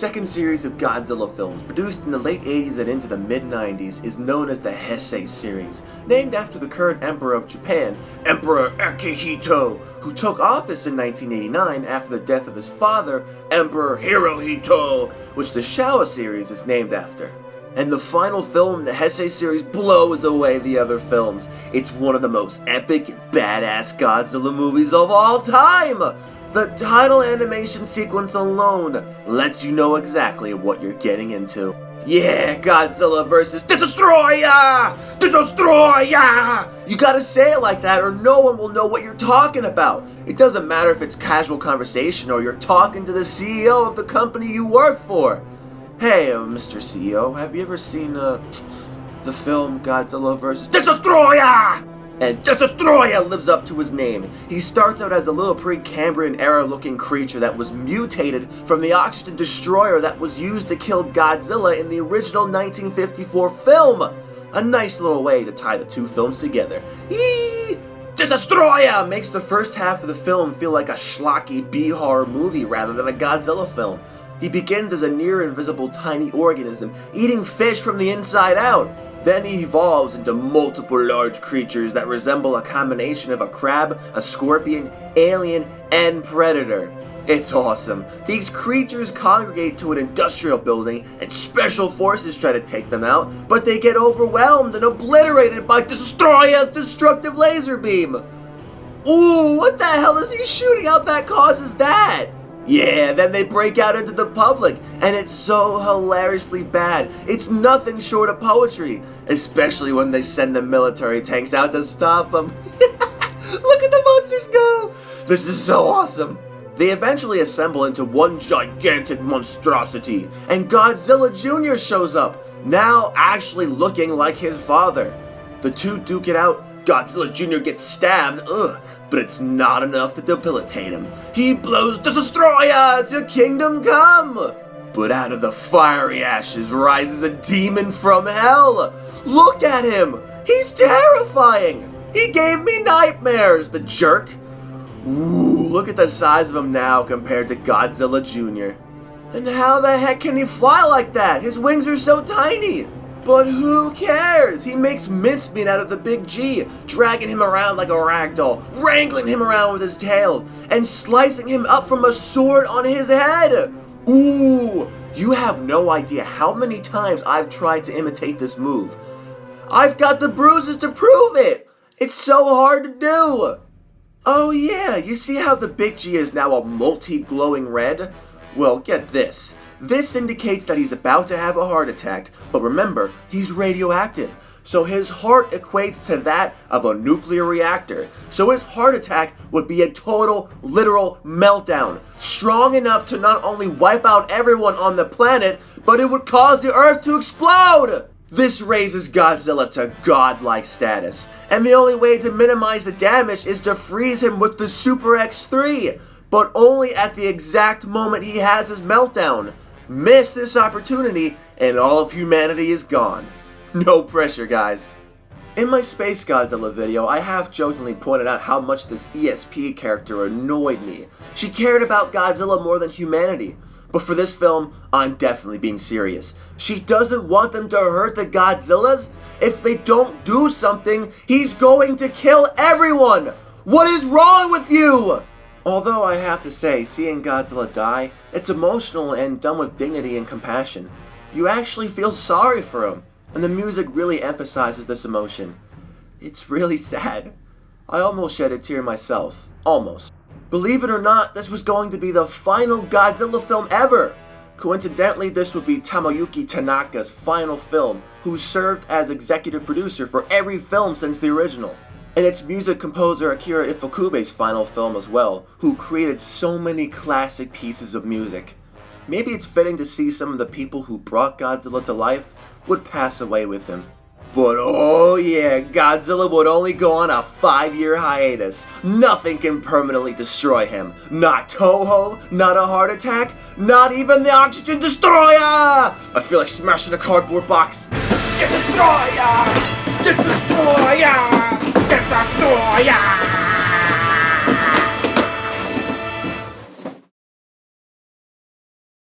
second series of Godzilla films, produced in the late 80s and into the mid-90s, is known as the Heisei series, named after the current emperor of Japan, Emperor Akihito, who took office in 1989 after the death of his father, Emperor Hirohito, which the Showa series is named after. And the final film in the Heisei series blows away the other films. It's one of the most epic and badass Godzilla movies of all time! The title animation sequence alone lets you know exactly what you're getting into. Yeah, Godzilla versus Destoroyah! Destoroyah! You gotta say it like that or no one will know what you're talking about. It doesn't matter if it's casual conversation or you're talking to the CEO of the company you work for. Hey, Mr. CEO, have you ever seen the film Godzilla vs. Destoroyah? And Destoroyah lives up to his name. He starts out as a little pre-Cambrian era looking creature that was mutated from the oxygen destroyer that was used to kill Godzilla in the original 1954 film. A nice little way to tie the two films together. Destoroyah makes the first half of the film feel like a schlocky B-horror movie rather than a Godzilla film. He begins as a near-invisible tiny organism, eating fish from the inside out. Then he evolves into multiple large creatures that resemble a combination of a crab, a scorpion, alien, and predator. It's awesome. These creatures congregate to an industrial building and special forces try to take them out, but they get overwhelmed and obliterated by Destoroyah's destructive laser beam. Ooh, what the hell is he shooting out that causes that? Yeah, then they break out into the public, and it's so hilariously bad. It's nothing short of poetry, especially when they send the military tanks out to stop them. Look at the monsters go! This is so awesome. They eventually assemble into one gigantic monstrosity, and Godzilla Jr. shows up, now actually looking like his father. The two duke it out. Godzilla Jr. gets stabbed, but it's not enough to debilitate him. He blows Destoroyah to Kingdom Come! But out of the fiery ashes rises a demon from hell! Look at him! He's terrifying! He gave me nightmares, the jerk! Ooh, look at the size of him now compared to Godzilla Jr. And how the heck can he fly like that? His wings are so tiny! But who cares? He makes mincemeat out of the big G, dragging him around like a ragdoll, wrangling him around with his tail, and slicing him up from a sword on his head. Ooh, you have no idea how many times I've tried to imitate this move. I've got the bruises to prove it. It's so hard to do. Oh yeah, you see how the big G is now a multi-glowing red? Well, get this. This indicates that he's about to have a heart attack, but remember, he's radioactive, so his heart equates to that of a nuclear reactor. So his heart attack would be a total, literal meltdown, strong enough to not only wipe out everyone on the planet, but it would cause the Earth to explode! This raises Godzilla to godlike status, and the only way to minimize the damage is to freeze him with the Super X3, but only at the exact moment he has his meltdown. Miss this opportunity, and all of humanity is gone. No pressure, guys. In my Space Godzilla video, I half-jokingly pointed out how much this ESP character annoyed me. She cared about Godzilla more than humanity. But for this film, I'm definitely being serious. She doesn't want them to hurt the Godzillas. If they don't do something, he's going to kill everyone! What is wrong with you? Although I have to say, seeing Godzilla die, it's emotional and done with dignity and compassion. You actually feel sorry for him, and the music really emphasizes this emotion. It's really sad. I almost shed a tear myself. Almost. Believe it or not, this was going to be the final Godzilla film ever! Coincidentally, this would be Tomoyuki Tanaka's final film, who served as executive producer for every film since the original. And it's music composer Akira Ifukube's final film as well, who created so many classic pieces of music. Maybe it's fitting to see some of the people who brought Godzilla to life would pass away with him. But oh yeah, Godzilla would only go on a 5-year hiatus. Nothing can permanently destroy him. Not Toho, not a heart attack, not even the oxygen destroyer! I feel like smashing a cardboard box. Destroyer! Destroyer!